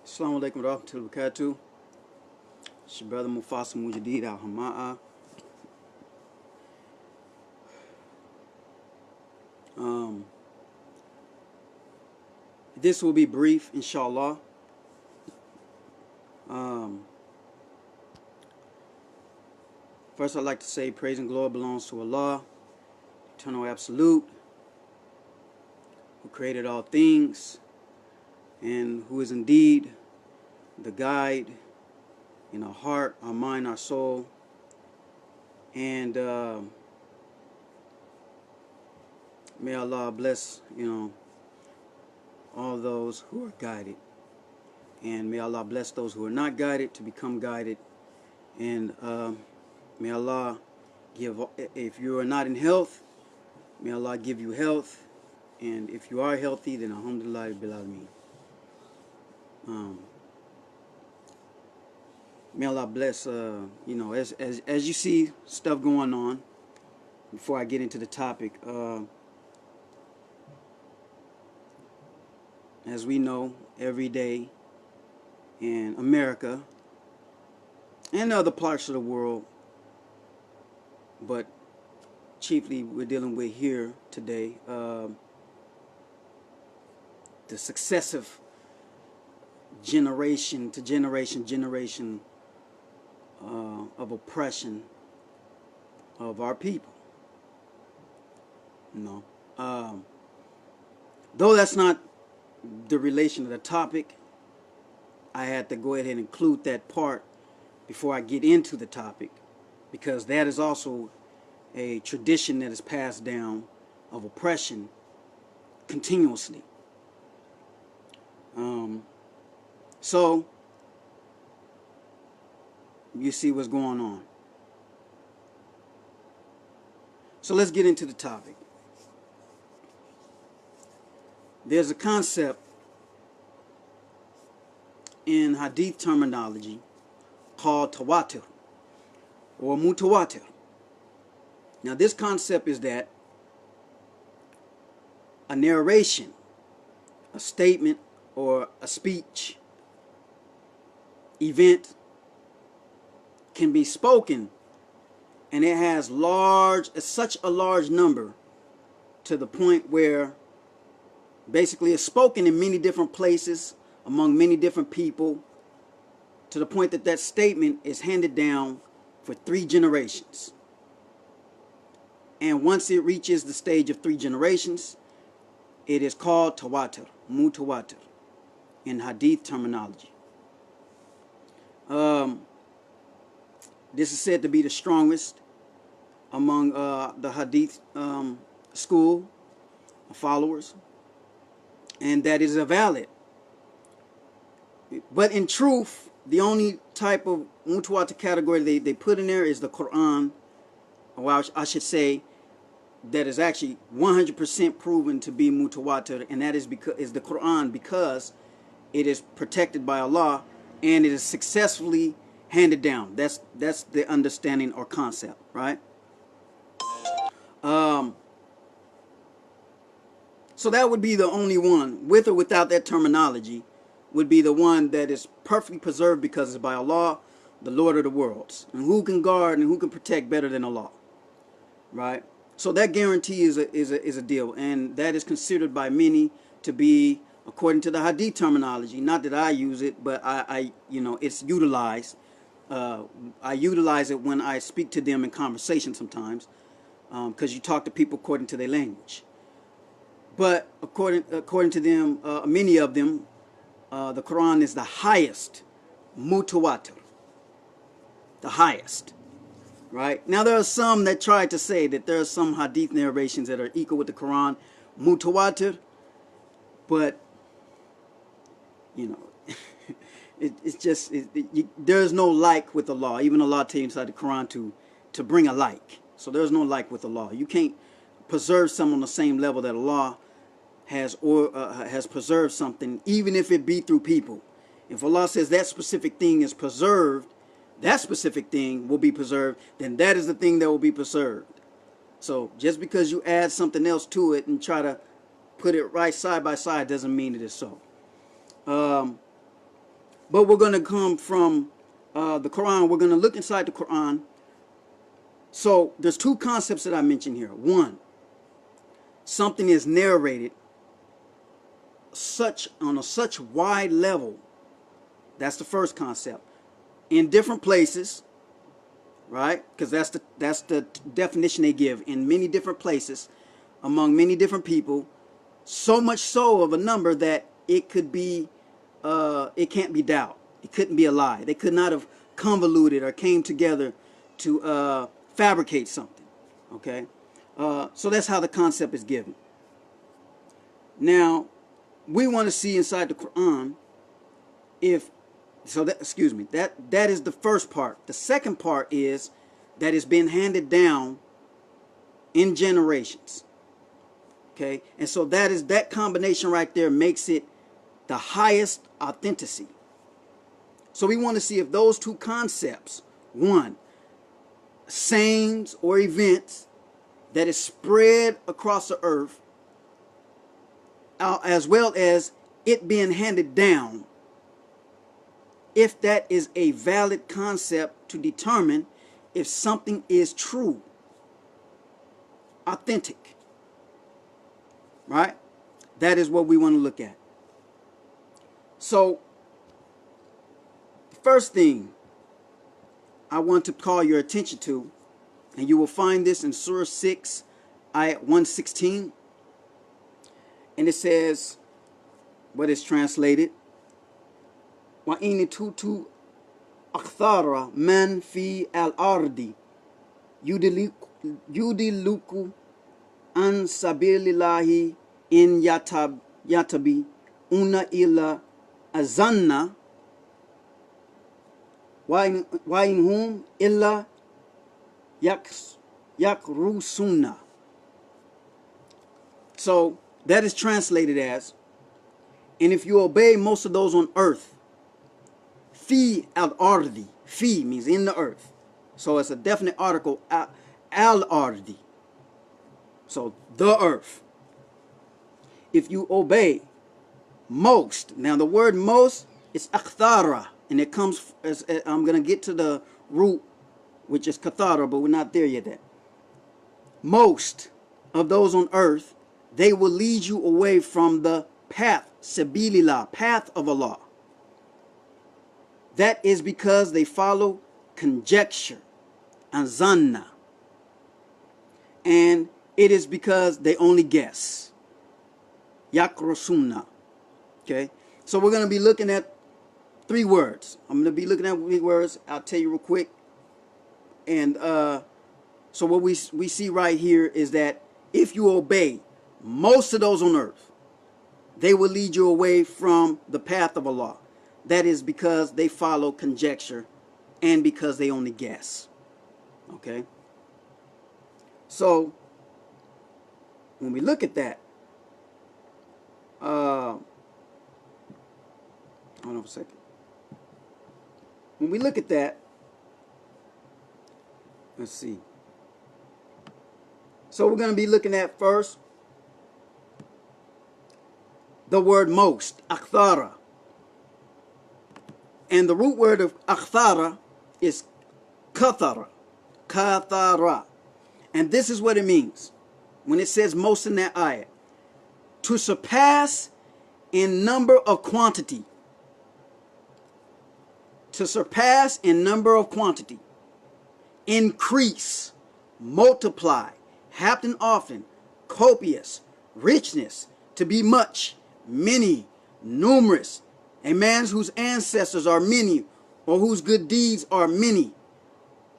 Assalamu alaikum warahmatullahi wabarakatuh. It's your brother Mufasa Mujadid al Hama'a. This will be brief, inshallah. First, I'd like to say praise and glory belongs to Allah, eternal absolute, who created all things, and who is indeed the guide in our heart, our mind, our soul, and may Allah bless, all those who are guided, and may Allah bless those who are not guided to become guided, and may Allah give, if you are not in health, may Allah give you health, and if you are healthy, then alhamdulillah bil alameen. May Allah bless, as you see stuff going on, before I get into the topic, as we know, every day in America and other parts of the world, but chiefly we're dealing with here today, the successive generation to generation of oppression of our people. Though that's not the relation of the topic, I had to go ahead and include that part before I get into the topic, because that is also a tradition that is passed down of oppression continuously. So you see what's going on. So let's get into the topic. There's a concept in hadith terminology called tawattur or mutawattir. Now this concept is that a narration, a statement, or a speech, event can be spoken, and it has such a large number to the point where basically it's spoken in many different places among many different people, to the point that that statement is handed down for 3 generations. And once it reaches the stage of 3 generations, it is called tawattur, mutawattir, in hadith terminology. This is said to be the strongest among the hadith school followers, and that is valid. But in truth, the only type of mutawattir category they put in there is the Quran, or I should say that is actually 100% proven to be mutawattir, and that is the Quran, because it is protected by Allah and it is successfully handed down. That's the understanding or concept, right? So that would be the only one, with or without that terminology, would be the one that is perfectly preserved because it's by Allah, the Lord of the worlds. And who can guard and who can protect better than Allah, right? So that guarantee is a deal, and that is considered by many to be, according to the hadith terminology, not that I use it, but I it's utilized. I utilize it when I speak to them in conversation sometimes, because you talk to people according to their language. But according to them, many of them, the Quran is the highest mutawattir, the highest, right? Now there are some that try to say that there are some hadith narrations that are equal with the Quran, mutawattir, but it's just there's no like with Allah. Even Allah tells you inside the Quran to bring a like. So there's no like with Allah. You can't preserve something on the same level that Allah has preserved something, even if it be through people. If Allah says that specific thing is preserved, that specific thing will be preserved, then that is the thing that will be preserved. So just because you add something else to it and try to put it right side by side doesn't mean it is so. but we're going to come from the Quran. We're going to look inside the Quran. So there's two concepts that I mentioned here. One, something is narrated on a such wide level. That's the first concept. In different places, right? Because that's the definition they give. In many different places, among many different people, so much so of a number that it could be, it can't be doubt. It couldn't be a lie. They could not have convoluted or came together to fabricate something. Okay, so that's how the concept is given. Now, we want to see inside the Quran if so. That that is the first part. The second part is that it's been handed down in generations. Okay, and so that combination right there makes it the highest authenticity. So we want to see if those two concepts, one, sayings or events that is spread across the earth, as well as it being handed down, if that is a valid concept to determine if something is true, authentic, right? That is what we want to look at. So, the first thing I want to call your attention to, and you will find this in Surah 6, Ayat 116, and it says, what is translated, وَإِنِ تُوتُوا أَكْثَارَ مَنْ فِي الْأَرْضِ يُدِلُّكُ عَنْ سَبِيلِ اللَّهِ إِنْ يَتَّبِعُونَ إِلَّا الظَّنَّ وَإِنْ هُمْ إِلَّا يَخْرُصُونَ. So that is translated as, and if you obey most of those on earth, fi al-ardi, fi means in the earth, so it's a definite article, al-ardi, so the earth. If you obey most, now the word most is akthara, and it comes, as I'm going to get to the root, which is kathara, but we're not there yet. Most of those on earth, they will lead you away from the path, sabilillah, path of Allah. That is because they follow conjecture and zanna. And it is because they only guess. Yakrosuna. Okay? So we're going to be looking at 3 words. I'm going to be looking at 3 words. I'll tell you real quick. And so what we see right here is that if you obey most of those on earth, they will lead you away from the path of Allah. That is because they follow conjecture and because they only guess. Okay? So, when we look at that, hold on a second. When we look at that, let's see. So we're going to be looking at first the word most, akthara. And the root word of akthara is kathara. Kathara. And this is what it means when it says most in that ayat. To surpass in number of quantity. To surpass in number of quantity. Increase. Multiply. Happen often. Copious. Richness. To be much. Many. Numerous. A man whose ancestors are many, or whose good deeds are many.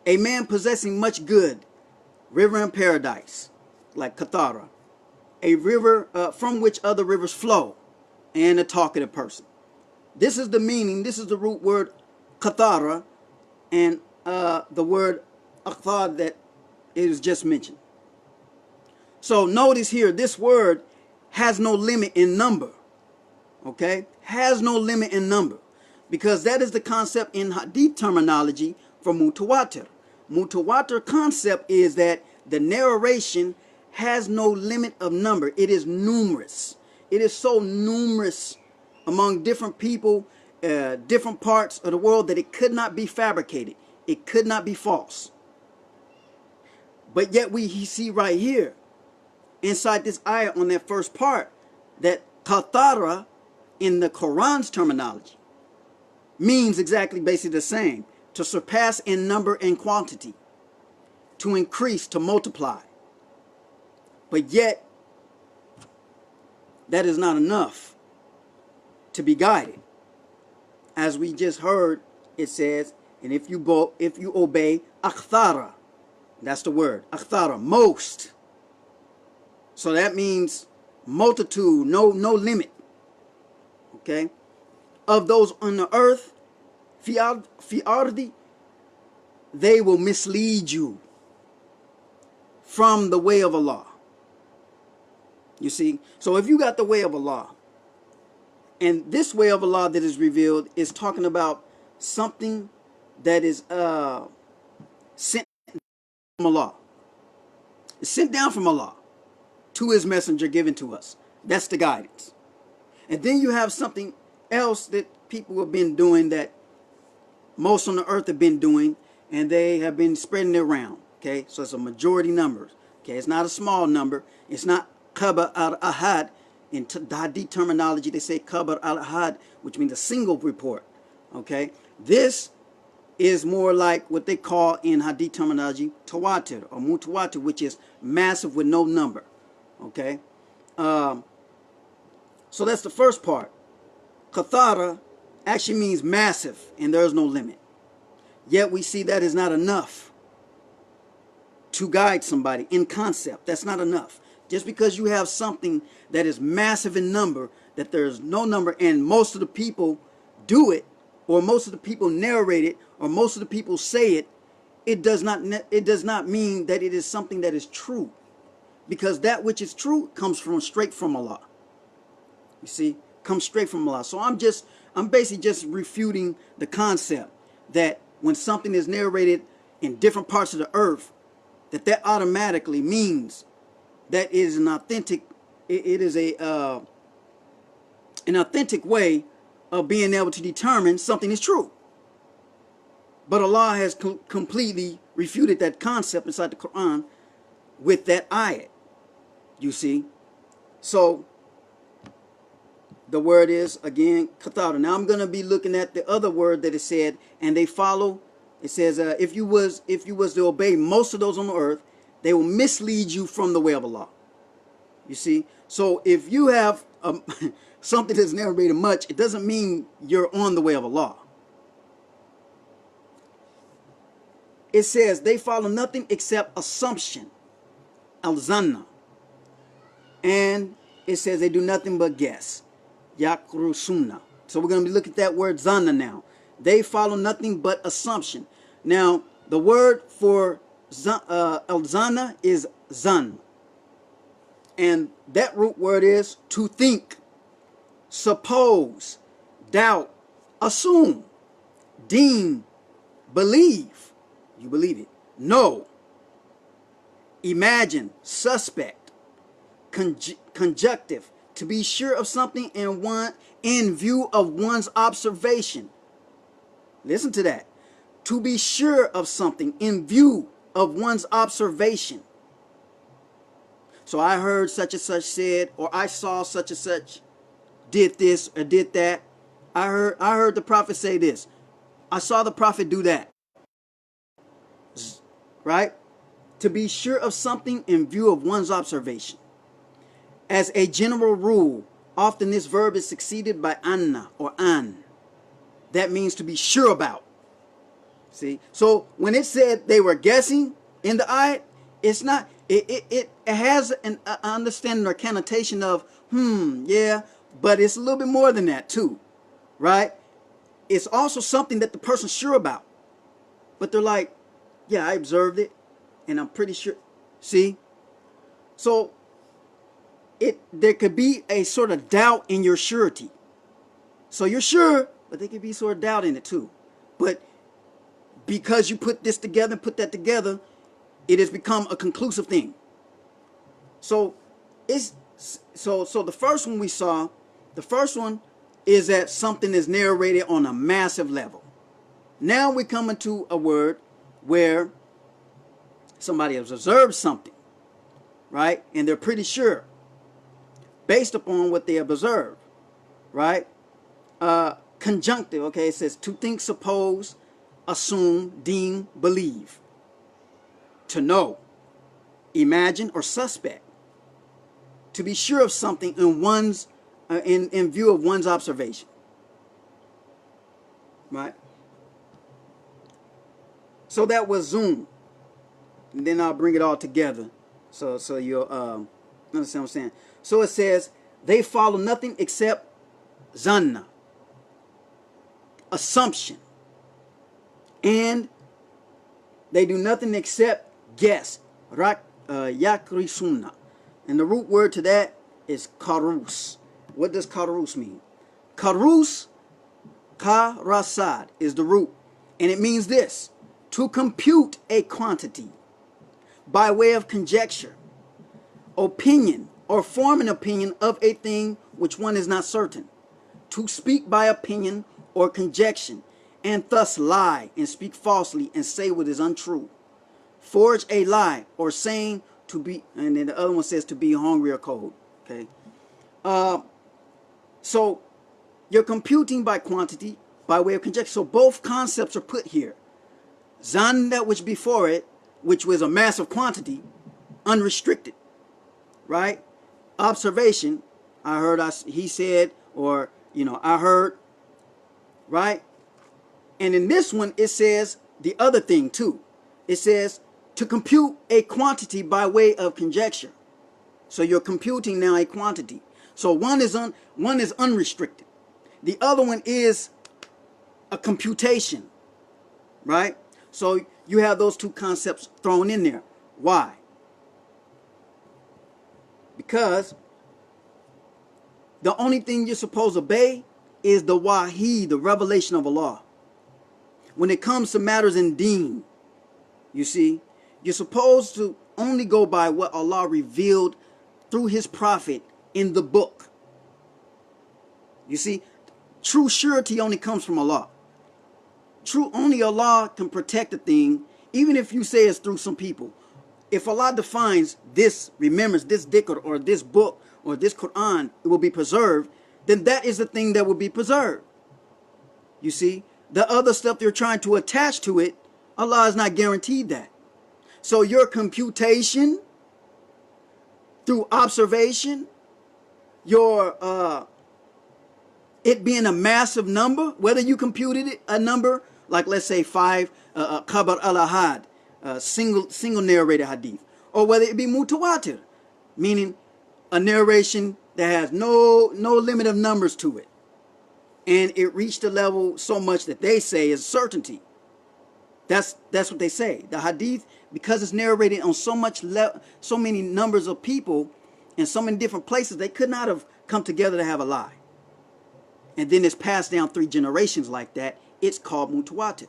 A man possessing much good. River in paradise, like Kathara. A river from which other rivers flow, and a talkative person. This is the meaning, this is the root word Kathara, and the word Akthar that is just mentioned. So notice here, this word has no limit in number. Okay? Has no limit in number. Because that is the concept in hadith terminology for Mutawattir. Mutawattir concept is that the narration has no limit of number. It is numerous. It is so numerous among different people different parts of the world that it could not be fabricated. It could not be false. But yet we see right here, inside this ayah on that first part, that katara in the Quran's terminology means exactly basically the same. To surpass in number and quantity. To increase, to multiply. But yet, that is not enough to be guided. As we just heard, it says, and if you obey, akthara, that's the word, akthara, most. So that means multitude, no limit. Okay? Of those on the earth, fi ardi, they will mislead you from the way of Allah. You see? So if you got the way of Allah, and this way of Allah that is revealed is talking about something that is sent from Allah. It's sent down from Allah to his messenger given to us. That's the guidance. And then you have something else that people have been doing, that most on the earth have been doing, and they have been spreading it around. Okay, so it's a majority number. Okay, it's not a small number. It's not khabar al-ahad. In the hadith terminology, they say khabar al-ahad, which means a single report. Okay, this is more like what they call in hadith terminology Mutawattir or Mutawattir, which is massive with no number. Okay, so that's the first part. Kathara actually means massive, and there is no limit. Yet we see that is not enough to guide somebody in concept. That's not enough. Just because you have something that is massive in number, that there's no number, and most of the people do it, or most of the people narrate it, or most of the people say it, it does not mean that it is something that is true. Because that which is true comes straight from Allah. You see, comes straight from Allah. So I'm basically just refuting the concept that when something is narrated in different parts of the earth, that automatically means that it is an authentic. It is an authentic way of being able to determine something is true. But Allah has completely refuted that concept inside the Quran with that ayat. You see, so the word is again kathara. Now I'm going to be looking at the other word that it said, and they follow. It says, if you was to obey most of those on the earth, they will mislead you from the way of Allah. You see, so if you have something that's narrated much, it doesn't mean you're on the way of Allah. It says they follow nothing except assumption, al-zanna, and it says they do nothing but guess, yakrusuna. So we're going to be looking at that word zanna now. They follow nothing but assumption. Now, the word for al-zanna is zan. And that root word is to think, suppose, doubt, assume, deem, believe. You believe it. Know, imagine, suspect, conjunctive, to be sure of something in view of one's observation. Listen to that. To be sure of something in view of one's observation. So I heard such and such said, or I saw such and such did this or did that. I heard the prophet say this. I saw the prophet do that. Right? To be sure of something in view of one's observation. As a general rule, often this verb is succeeded by anna or an. That means to be sure about. See? So when it said they were guessing in the ayat, it's not, it has an understanding or connotation of, yeah, but it's a little bit more than that too. Right? It's also something that the person's sure about. But they're like, yeah, I observed it and I'm pretty sure. See? So there could be a sort of doubt in your surety. So you're sure, but there could be sort of doubt in it too. But because you put this together, put that together, it has become a conclusive thing. So the first one we saw, the first one is that something is narrated on a massive level. Now we're coming to a word where somebody has observed something, right? And they're pretty sure, based upon what they have observed, right? Conjunctive, okay, it says to think, suppose, assume, deem, believe. To know, imagine, or suspect. To be sure of something in one's in view of one's observation, right? So that was zoom, and then I'll bring it all together, so you'll understand what I'm saying. So it says they follow nothing except zanna, assumption, and they do nothing except guess, yakrisuna, and the root word to that is karus. What does karus mean? Karus, karasad, is the root, and it means this: to compute a quantity by way of conjecture, opinion, or form an opinion of a thing which one is not certain, to speak by opinion or conjecture, and thus lie and speak falsely and say what is untrue, forge a lie, or saying to be, and then the other one says to be hungry or cold. Okay, so you're computing by quantity by way of conjecture. So both concepts are put here. Zan, that which before it, which was a massive quantity, unrestricted, right? Observation, I heard, he said, or, I heard, right? And in this one, it says the other thing too. It says to compute a quantity by way of conjecture. So you're computing now a quantity. So one is unrestricted. The other one is a computation, right? So you have those two concepts thrown in there. Why? Because the only thing you're supposed to obey is the wahi, the revelation of Allah. When it comes to matters in deen, you see, you're supposed to only go by what Allah revealed through his prophet in the book. You see, true surety only comes from Allah. Only Allah can protect a thing, even if you say it's through some people. If Allah defines this, remembers this dhikr or this book or this Quran, it will be preserved, then that is the thing that will be preserved. You see, the other stuff you're trying to attach to it, Allah has not guaranteed that. So your computation through observation, your it being a massive number, whether you computed it, a number like, let's say 5 khabar al-ahad, single narrated hadith, or whether it be mutawattir, meaning a narration that has no limit of numbers to it, and it reached a level so much that they say is certainty. That's what they say. The hadith, because it's narrated on so many numbers of people in so many different places, they could not have come together to have a lie. And then it's passed down 3 generations like that. It's called mutawattir.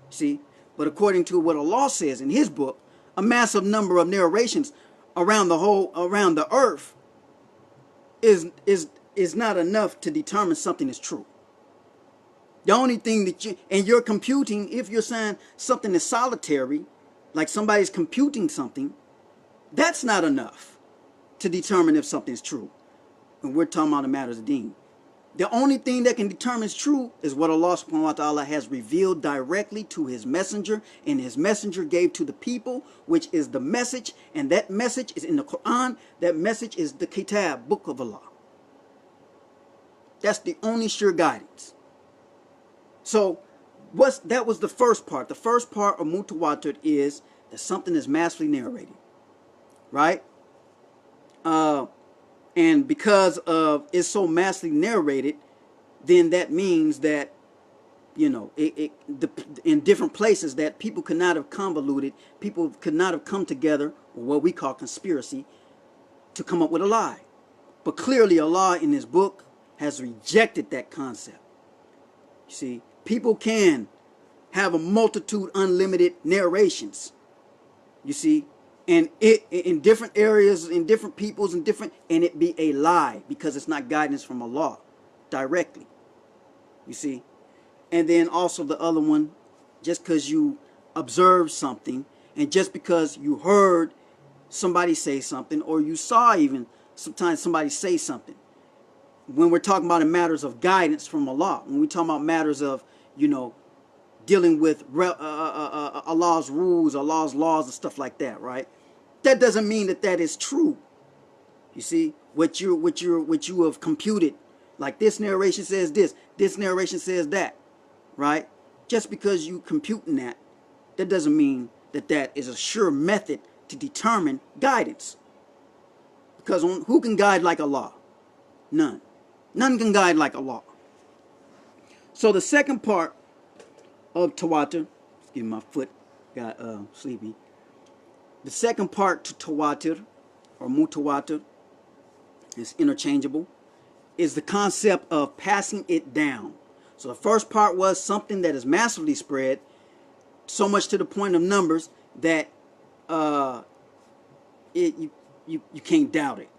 See? But according to what Allah says in his book, a massive number of narrations around the earth is not enough to determine something is true. The only thing that you're computing, if you're saying something is solitary, like somebody's computing something, that's not enough to determine if something's true. And we're talking about the matters of deen. The only thing that can determine it's true is what Allah subhanahu wa ta'ala has revealed directly to his messenger, and his messenger gave to the people, which is the message, and that message is in the Quran. That message is the Kitab, book of Allah. That's the only sure guidance. So that was the first part. The first part of Mutawattir is that something is massively narrated, right? And because of it's so massively narrated, then that means that, in different places that people could not have convoluted, people could not have come together, or what we call conspiracy, to come up with a lie. But clearly Allah in his book has rejected that concept. You see, people can have a multitude, unlimited narrations. You see, and it in different areas, in different peoples, and it be a lie because it's not guidance from Allah. directly. You see? And then also the other one, just because you observed something, and just because you heard somebody say something, or you saw even sometimes somebody say something. When we're talking about in matters of guidance from Allah, when we're talking about matters of, dealing with Allah's rules, Allah's laws, and stuff like that, right? That doesn't mean that that is true. You see, what you have computed, like this narration says this narration says that, right? Just because you computing that doesn't mean that that is a sure method to determine guidance. Because who can guide like Allah? None. None can guide like Allah. So the second part of Mutawattir, excuse me, my foot got sleepy. The second part to Mutawattir, or Mutawattir, is interchangeable, is the concept of passing it down. So the first part was something that is massively spread, so much to the point of numbers that you can't doubt it.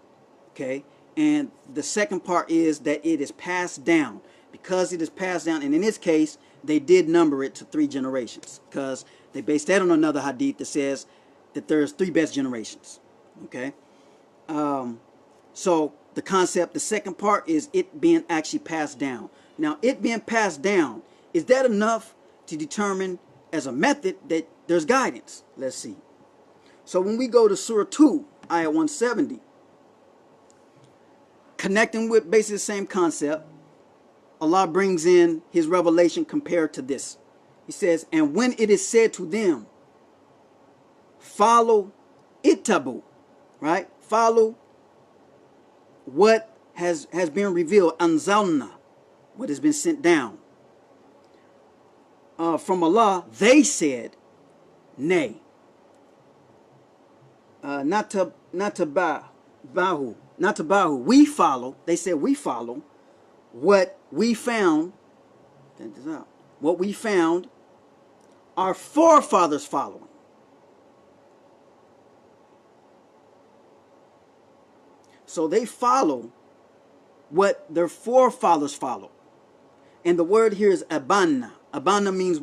Okay? And the second part is that it is passed down. Because it is passed down, and in this case, they did number it to 3 generations, because they based that on another hadith that says that there's 3 best generations. Okay? So the concept, the second part, is it being actually passed down. Now, it being passed down, is that enough to determine as a method that there's guidance? Let's see. So when we go to Surah 2, Ayah 170, connecting with basically the same concept, Allah brings in his revelation compared to this. He says, and when it is said to them, follow ittabu, right? Follow what has been revealed, anzalna, what has been sent down from Allah, they said, nay. Not to bahu, we follow. They said we follow what we found. What we found our forefathers following. So they follow what their forefathers followed. And the word here is abanna. Abanna means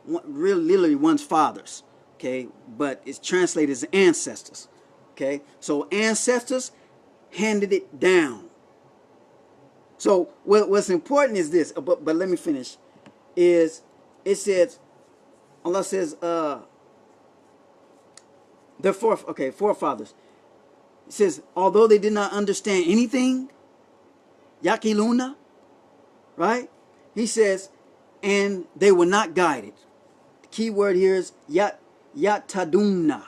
literally one's fathers. Okay, but it's translated as ancestors. Okay, so ancestors handed it down. So what's important is this, but let me finish, is it says, Allah says, their forefathers. It says, although they did not understand anything, yakiluna, right? He says, and they were not guided. The key word here is yatadunna,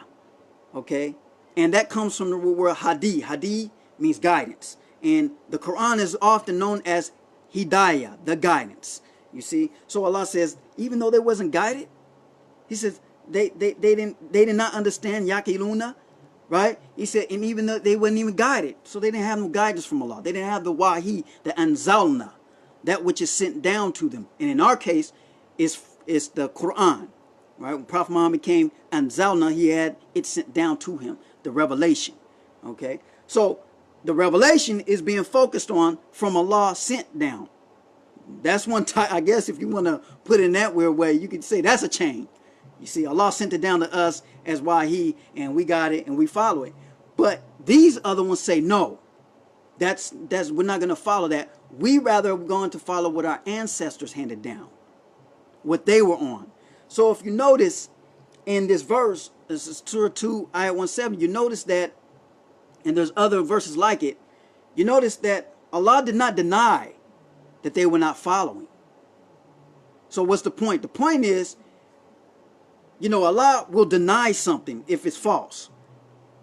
okay? And that comes from the word hadi. Hadi means guidance. And the Quran is often known as hidayah, the guidance. You see? So Allah says, even though they wasn't guided, he says, they did not understand yakiluna, right? He said, and even though they weren't even guided, so they didn't have no guidance from Allah. They didn't have the wahi, the anzalna, that which is sent down to them. And in our case, is the Quran, right? When Prophet Muhammad came, anzalna, he had it sent down to him, the revelation. Okay? So the revelation is being focused on from Allah sent down. That's one type, I guess, if you want to put it in that weird way, you could say that's a chain. You see, Allah sent it down to us as wahi, and we got it and we follow it. But these other ones say no. That's we're not going to follow that. We rather are going to follow what our ancestors handed down, what they were on. So if you notice in this verse, this is Surah 2, Ayah 170, you notice that, and there's other verses like it, you notice that Allah did not deny that they were not following. So what's the point? The point is, Allah will deny something if it's false.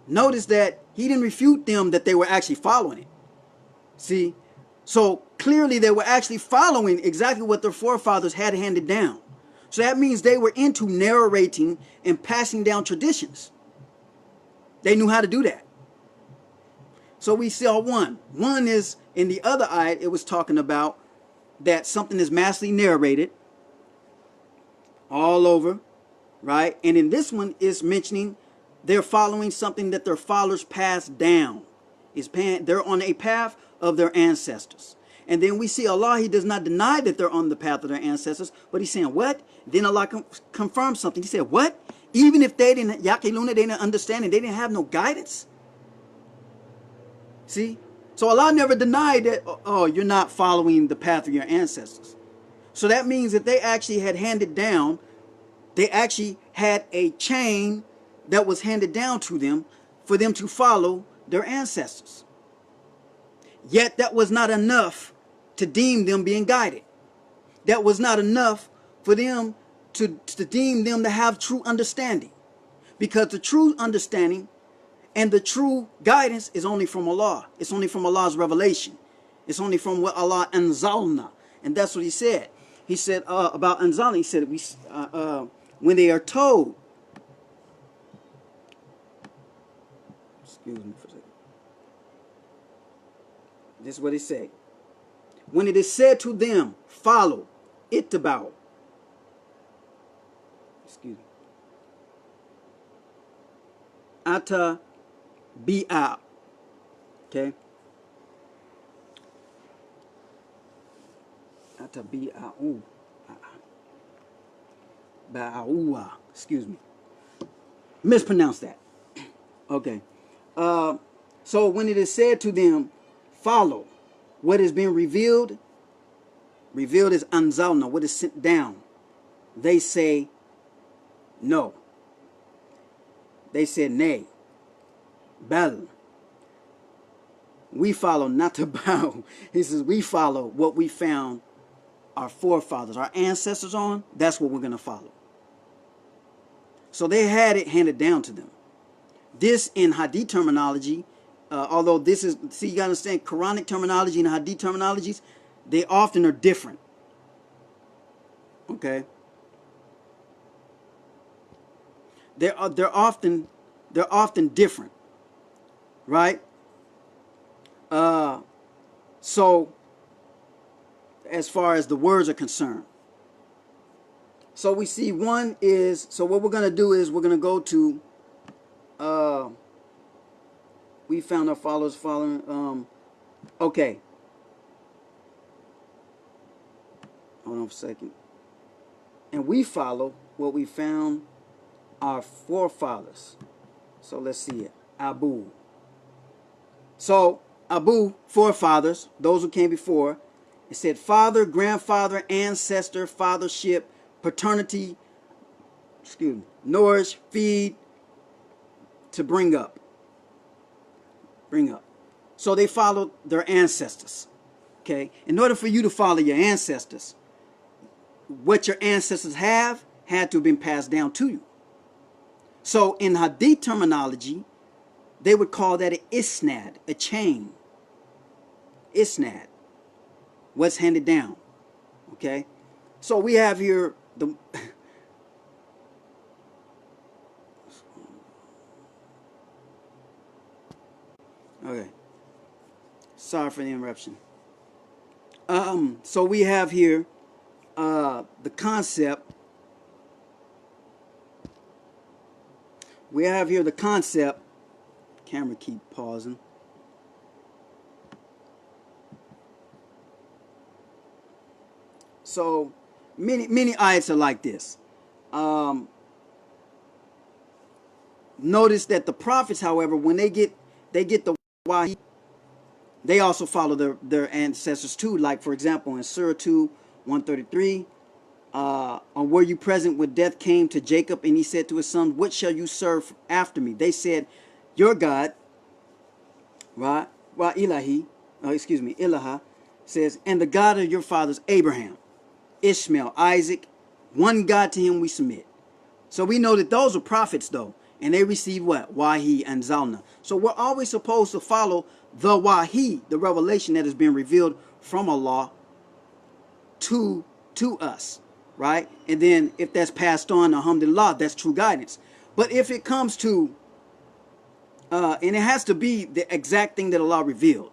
Notice that he didn't refute them that they were actually following it. See? So clearly they were actually following exactly what their forefathers had handed down. So that means they were into narrating and passing down traditions. They knew how to do that. So we saw one. One is, in the other ayat, it was talking about that something is massively narrated all over, right? And in this one, it's mentioning they're following something that their fathers passed down. They're on a path of their ancestors. And then we see Allah, he does not deny that they're on the path of their ancestors, but he's saying, what? Then Allah confirms something. He said, what? Even if they didn't, yaqiluna, they didn't understand it, they didn't have no guidance? See? So Allah never denied that, oh, you're not following the path of your ancestors. So that means that they actually had handed down, they actually had a chain that was handed down to them for them to follow their ancestors. Yet that was not enough to deem them being guided. That was not enough for them to deem them to have true understanding. Because the true understanding and the true guidance is only from Allah. It's only from Allah's revelation. It's only from what Allah anzalna. And that's what he said. He said about anzalna, he said, when they are told, excuse me for a second. This is what he said. When it is said to them, follow, ittaba'u. Excuse me. Ata bi'a. Okay. Ata bi'a'u. Ba'a'uwa. Excuse me. Mispronounced that. Okay. So when it is said to them, follow what is being revealed is anzalna, what is sent down, they say no. They said nay. Bal. We follow not to bow. He says we follow what we found our forefathers, our ancestors on. That's what we're going to follow. So they had it handed down to them. This in hadith terminology, although this is, see, you got to understand, Quranic terminology and hadith terminologies, they often are different. Okay? They're often different. Right? So as far as the words are concerned. So we see one is, so what we're going to do is we're going to go to we found our followers following. Okay. Hold on for a second. And we follow what we found our forefathers. So let's see it. Abu. So Abu, forefathers, those who came before. It said father, grandfather, ancestor, fathership, paternity, excuse me, nourish, feed, to bring up. Bring up. So they followed their ancestors. Okay? In order for you to follow your ancestors, what your ancestors had to have been passed down to you. So in hadith terminology, they would call that an isnad, a chain. Isnad. What's handed down. Okay? So we have here the okay. Sorry for the interruption. So we have here the concept. We have here the concept. Camera keep pausing. So many ayats are like this. Notice that the prophets, however, when they get the wahi, they also follow their ancestors too. Like for example, in Surah 2, 133, on were you present when death came to Jacob and he said to his son, what shall you serve after me? They said, your God, right? Wa ilahi, ilaha, says, and the God of your fathers, Abraham, Ishmael, Isaac, one God, to him we submit. So we know that those are prophets though, and they receive what? Wahi and Zalna. So we're always supposed to follow the Wahi, the revelation that has been revealed from Allah to us, right? And then if that's passed on, alhamdulillah, that's true guidance. But if it comes to, and it has to be the exact thing that Allah revealed.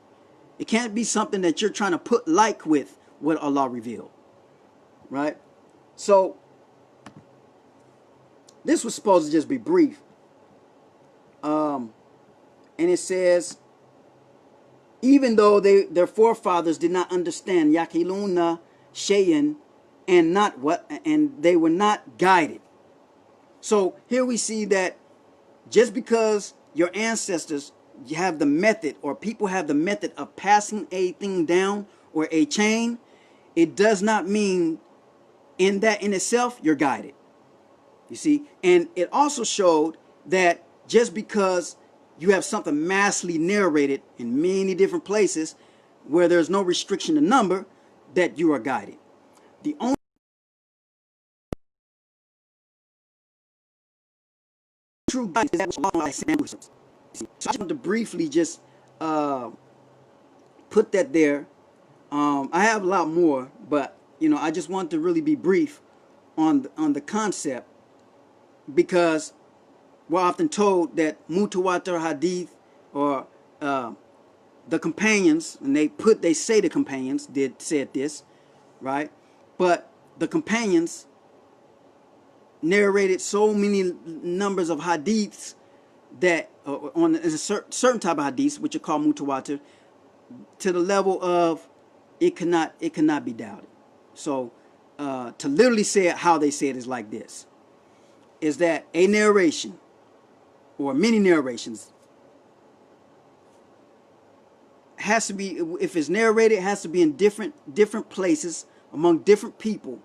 It can't be something that you're trying to put like with what Allah revealed. Right? So, this was supposed to just be brief. And it says, even though their forefathers did not understand yakiluna shayan, and not what, and they were not guided. So here we see that just because your ancestors have the method, or people have the method of passing a thing down or a chain, it does not mean in that in itself you're guided. You see, and it also showed that just because you have something massively narrated in many different places where there's no restriction to number, that you are guided. The only true guidance is that which Allah has sent. So I just want to briefly just put that there. I have a lot more, but I just want to really be brief on the concept, because we're often told that Mutawattir hadith, or the companions, and they say the companions said this, right? But the companions narrated so many numbers of hadiths that on a certain type of hadiths, which are called mutawattir, to the level of it cannot be doubted. So to literally say it how they say it is like this: is that a narration or many narrations has to be, if it's narrated, it has to be in different places among different people,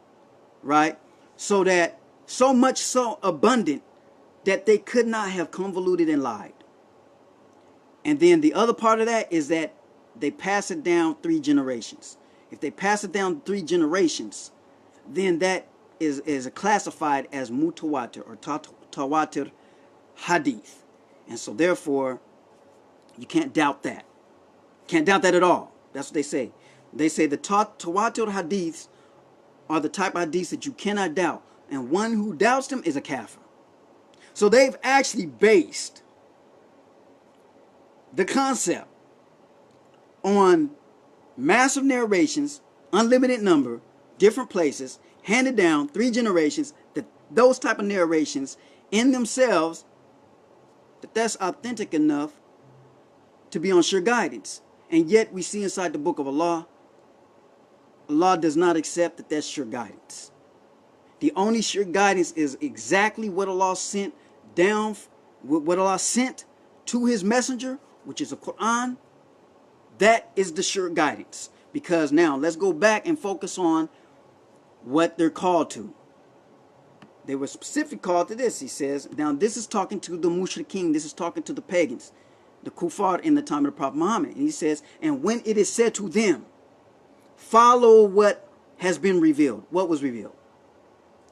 right? So that so much so abundant that they could not have convoluted and lied. And then the other part of that is that they pass it down 3 generations. If they pass it down 3 generations, then that is classified as mutawatir or tawatir hadith. And so therefore, you can't doubt that. Can't doubt that at all. That's what they say. They say the tawatir hadiths are the type of hadiths that you cannot doubt. And one who doubts them is a kafir. So they've actually based the concept on massive narrations, unlimited number, different places, handed down 3 generations, that those type of narrations in themselves, that's authentic enough to be on sure guidance. And yet we see inside the book of Allah, Allah does not accept that that's sure guidance. The only sure guidance is exactly what Allah sent down, what Allah sent to his messenger, which is the Quran. That is the sure guidance. Because now let's go back and focus on what they're called to. They were specifically called to this. He says, now this is talking to the mushrikeen, this is talking to the pagans, the kuffar in the time of the Prophet Muhammad. And he says, and when it is said to them, follow what has been revealed. What was revealed?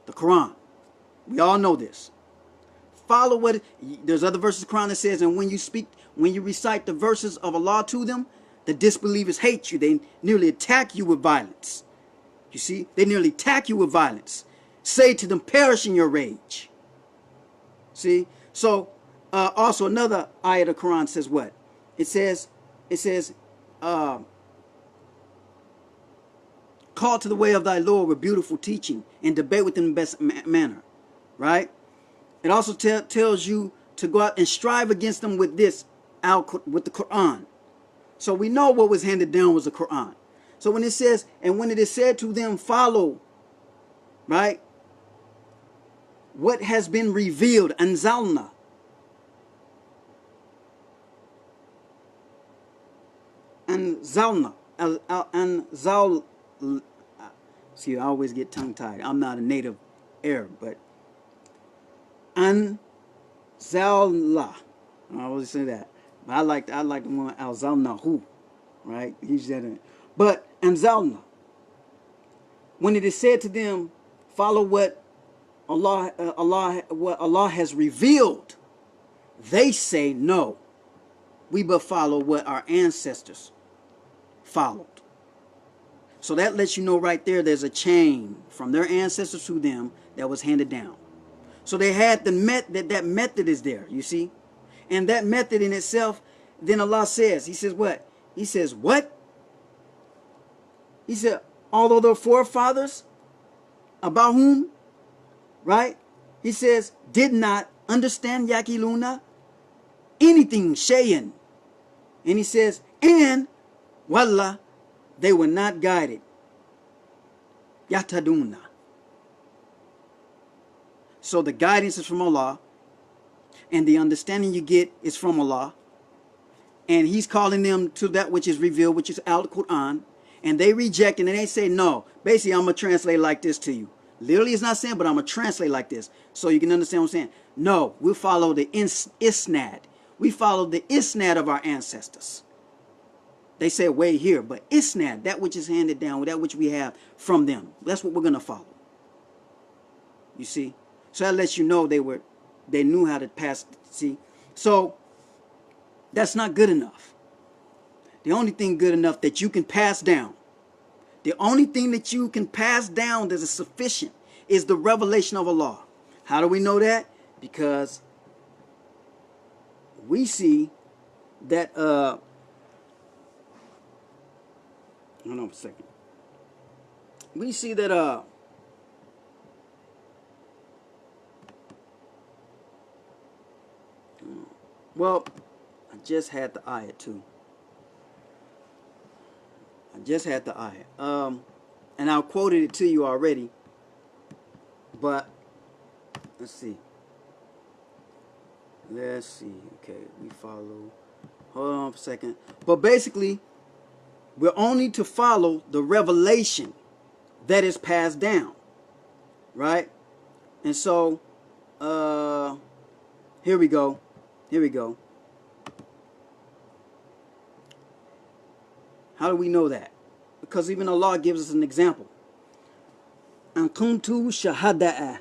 The Quran. We all know this. Follow what, there's other verses of the Quran that says, and when you recite the verses of Allah to them, the disbelievers hate you. They nearly attack you with violence. You see, they nearly attack you with violence. Say to them, perish in your rage. See, so also another ayah of the Quran says what? It says, call to the way of thy Lord with beautiful teaching and debate with them in the best manner, right? It also tells you to go out and strive against them with this, with the Quran. So we know what was handed down was the Quran. So when it says, and when it is said to them, follow, right? What has been revealed, anzalna. Anzalna. Anzal. See, I always get tongue-tied. I'm not a native Arab, but anzalna. I always say that. But I like the one alzalnahu, right? He said it. But anzalna. When it is said to them, follow what Allah has revealed, they say no. We but follow what our ancestors followed. So that lets you know right there, there's a chain from their ancestors to them that was handed down. So they had that method is there, you see? And that method in itself, then Allah says, he says what? He says what? He said, although their forefathers, about whom, right? He says, did not understand yakiluna, anything, shayan. And he says, and Wallah, they were not guided. Yataduna. So the guidance is from Allah, and the understanding you get is from Allah, and He's calling them to that which is revealed, which is Al-Quran, and they reject it, and they say, no, basically I'm going to translate like this to you. Literally it's not saying, but I'm going to translate like this, so you can understand what I'm saying. No, we'll follow the isnad. We follow the isnad of our ancestors. They say way here, but isnad, that which is handed down, that which we have from them, that's what we're going to follow. You see? So that lets you know they knew how to pass, see? So that's not good enough. The only thing good enough that you can pass down, the only thing that you can pass down that is sufficient is the revelation of Allah. How do we know that? Because we see that, hold on a second. We see that, well, I just had the ayah too. I just had the ayah. And I quoted it to you already. But let's see. Let's see. Okay, we follow. Hold on for a second. But basically, we're only to follow the revelation that is passed down. Right? And so, here we go. Here we go. How do we know that? Because even Allah gives us an example. An kuntu shahada'a.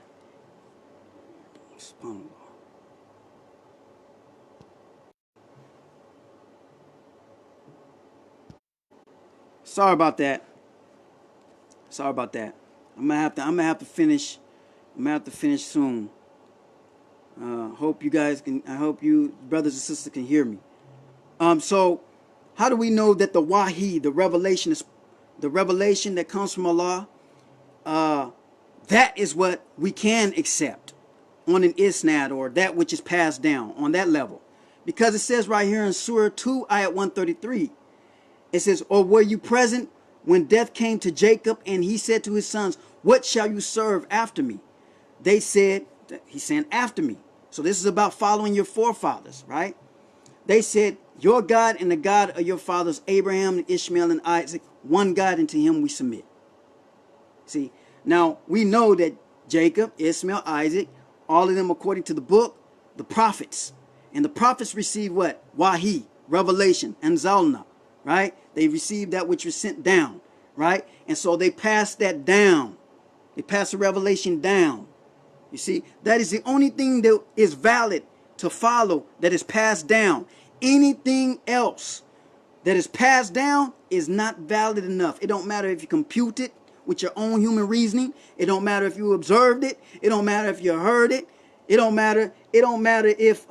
Sorry about that. Sorry about that. I'm gonna have to finish. I'm gonna have to finish soon. Hope you guys can. I hope you brothers and sisters can hear me. So, how do we know that the wahi, the revelation, is the revelation that comes from Allah? That is what we can accept on an isnad, or that which is passed down on that level, because it says right here in Surah 2, ayat 133. It says, "Or were you present when death came to Jacob, and he said to his sons, 'What shall you serve after me?' They said," he's saying after me. So this is about following your forefathers, right? They said, "Your God and the God of your fathers, Abraham and Ishmael and Isaac, one God, and to him we submit." See, now we know that Jacob, Ishmael, Isaac, all of them according to the book, the prophets. And the prophets received what? Wahi, revelation, and zalna, right? They received that which was sent down, right? And so they passed that down. They passed the revelation down. You see, that is the only thing that is valid to follow, that is passed down. Anything else that is passed down is not valid enough. It don't matter if you compute it with your own human reasoning. It don't matter if you observed it. It don't matter if you heard it. It don't matter. It don't matter if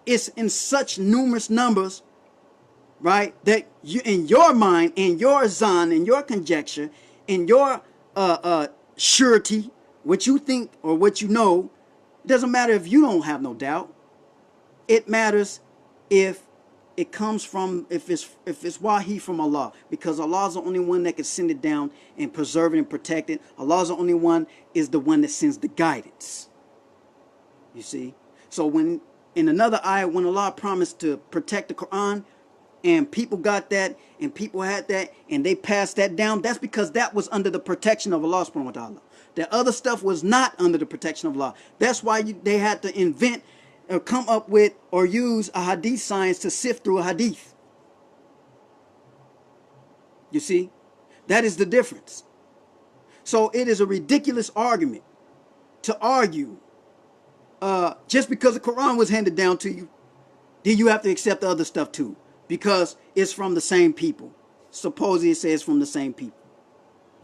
it's in such numerous numbers, right? That you, in your mind, in your zan, in your conjecture, in your surety, what you think or what you know, it doesn't matter if you don't have no doubt. It matters if it comes from, if it's wahi from Allah, because Allah is the only one that can send it down and preserve it and protect it. Allah is the only one, is the one that sends the guidance. You see? So when in another ayah, when Allah promised to protect the Quran, and people got that, and people had that, and they passed that down, that's because that was under the protection of Allah subhanahu wa ta'ala. That other stuff was not under the protection of Allah. That's why they had to invent or come up with or use a hadith science to sift through a hadith. You see? That is the difference. So it is a ridiculous argument to argue just because the Quran was handed down to you, then you have to accept the other stuff too, because it's from the same people. Supposedly it says from the same people.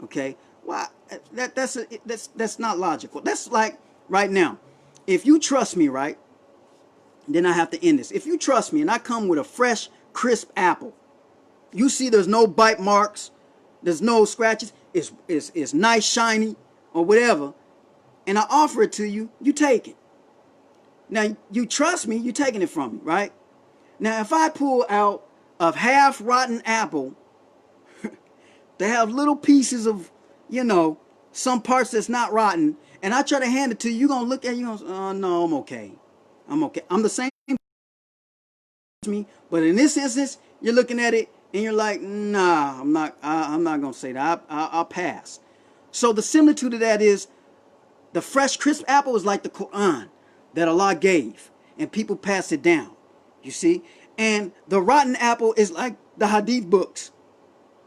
Okay? Well, that's not logical. That's like right now, if you trust me, right, then I have to end this. If you trust me and I come with a fresh, crisp apple, you see there's no bite marks, there's no scratches, it's nice, shiny, or whatever, and I offer it to you, you take it. Now, you trust me, you're taking it from me, right? Now, if I pull out of half rotten apple, they have little pieces of, some parts that's not rotten, and I try to hand it to you, you're going to look at it, you're going to say, oh, no, I'm okay. I'm okay. I'm the same me, but in this instance, you're looking at it and you're like, nah, I'm not going to say that. I'll pass. So the similitude to that is the fresh, crisp apple is like the Quran that Allah gave, and people pass it down. You see? And the rotten apple is like the hadith books,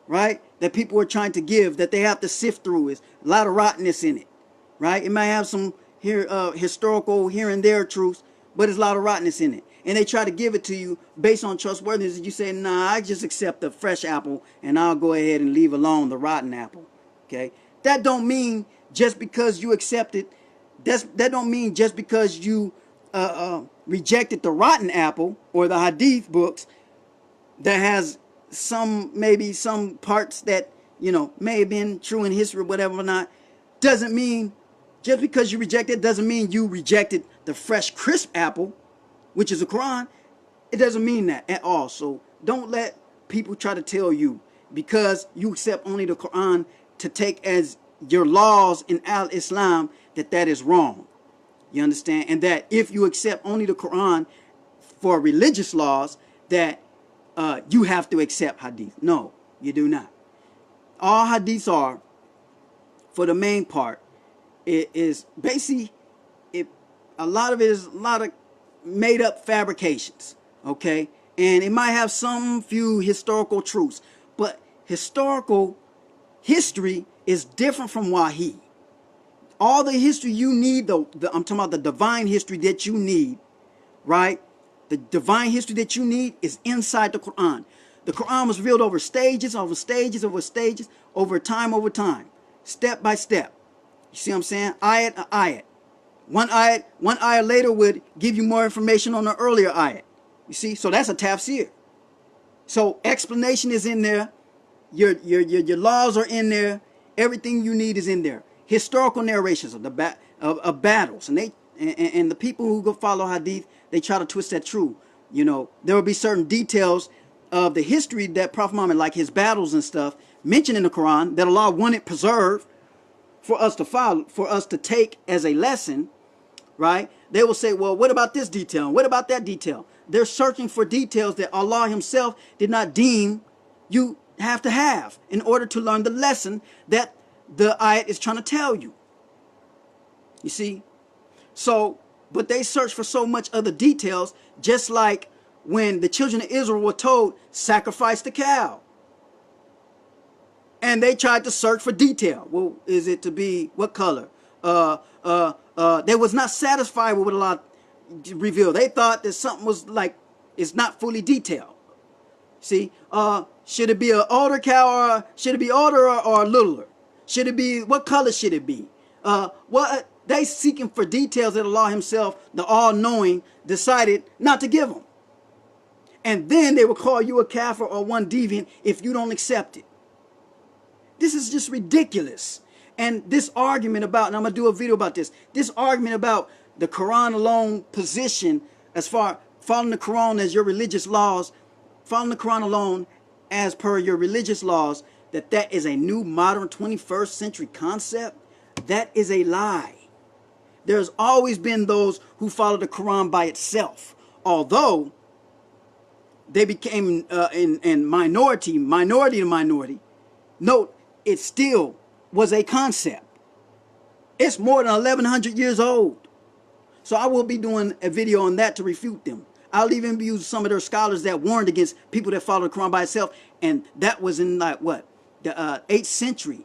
right? That people are trying to give, that they have to sift through. Is a lot of rottenness in it, right? It might have some historical here and there truths, but there's a lot of rottenness in it. And they try to give it to you based on trustworthiness. And you say, nah, I just accept the fresh apple and I'll go ahead and leave alone the rotten apple. Okay? That don't mean just because you accept it, that don't mean just because you rejected the rotten apple or the hadith books that has maybe some parts that, may have been true in history or whatever or not, doesn't mean, just because you reject it, doesn't mean you rejected the fresh, crisp apple, which is the Quran. It doesn't mean that at all. So don't let people try to tell you, because you accept only the Quran to take as your laws in al-Islam, that is wrong. You understand? And that if you accept only the Quran for religious laws, that you have to accept hadith. No, you do not. All hadiths are, for the main part, it is basically, a lot of it is a lot of made up fabrications, okay? And it might have some few historical truths, but history is different from Wahi. All the history you need, I'm talking about the divine history that you need, right? The divine history that you need is inside the Quran. The Quran was revealed over stages, over time, step by step. You see what I'm saying? Ayat. One ayat later would give you more information on the earlier ayat. You see? So that's a tafsir. So explanation is in there. Your laws are in there. Everything you need is in there. Historical narrations of of battles, and the people who go follow hadith, they try to twist that true. There will be certain details of the history that Prophet Muhammad, like his battles and stuff, mentioned in the Quran, that Allah wanted preserved for us to follow, for us to take as a lesson, right? They will say, well, what about this detail? What about that detail? They're searching for details that Allah himself did not deem you have to have in order to learn the lesson that the ayat is trying to tell you. You see? So, but they search for so much other details, just like when the children of Israel were told, sacrifice the cow. And they tried to search for detail. Well, is it to be what color? They was not satisfied with what Allah revealed. They thought that something was like, it's not fully detailed. See, should it be an older cow, or should it be older or littler? Should it be, what color should it be? What they seeking for details that Allah himself, the all-knowing, decided not to give them. And then they will call you a kafir or one deviant if you don't accept it. This is just ridiculous. And this argument about, and I'm going to do a video about this argument about the Quran alone position, as far following the Quran as your religious laws, following the Quran alone as per your religious laws, that is a new modern 21st century concept, that is a lie. There's always been those who follow the Quran by itself, although they became in minority. Note, it still was a concept. It's more than 1,100 years old. So I will be doing a video on that to refute them. I'll even use some of their scholars that warned against people that follow the Quran by itself, and that was in like what, the 8th century.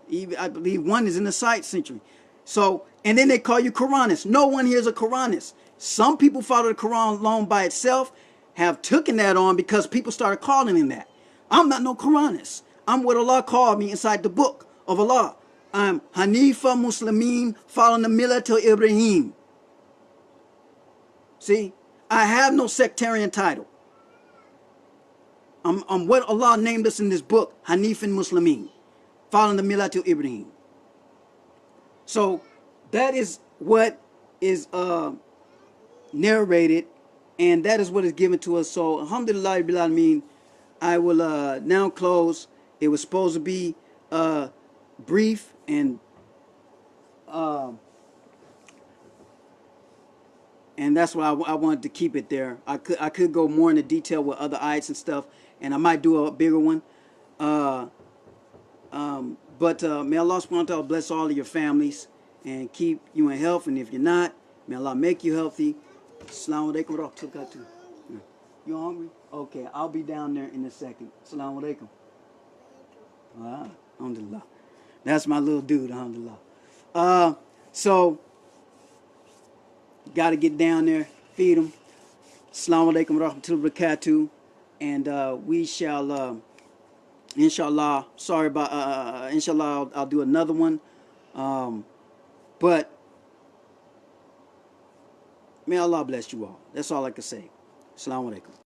Even, I believe one is in the 6th century. So, and then they call you Quranists. No one here is a Quranist. Some people follow the Quran alone by itself, have taken that on because people started calling him that. I'm not no Quranist. I'm what Allah called me inside the book of Allah. I'm Hanifa Muslimin, following the Millat of Ibrahim. See, I have no sectarian title. I'm what Allah named us in this book, Hanif and Muslimin, following the Millat of Ibrahim. So that is what is narrated And that is what is given to us. So alhamdulillah bil alameen, I will now close. It was supposed to be brief uh, and that's why I wanted to keep it there. I could go more into detail with other ayats and stuff, and I might do a bigger one. Uh, but may Allah subhanahu wa ta'ala bless all of your families and keep you in health. And if you're not, may Allah make you healthy. Assalamu alaikum wa rahmatullahi wa barakatuh. You hungry? Okay, I'll be down there in a second. Assalamu alaikum. Alhamdulillah. That's my little dude, alhamdulillah. So, got to get down there, feed him. Assalamu alaikum wa rahmatullahi wa barakatuh. And we shall, inshallah, sorry about, inshallah, I'll do another one. But may Allah bless you all. That's all I can say. Assalamu alaikum.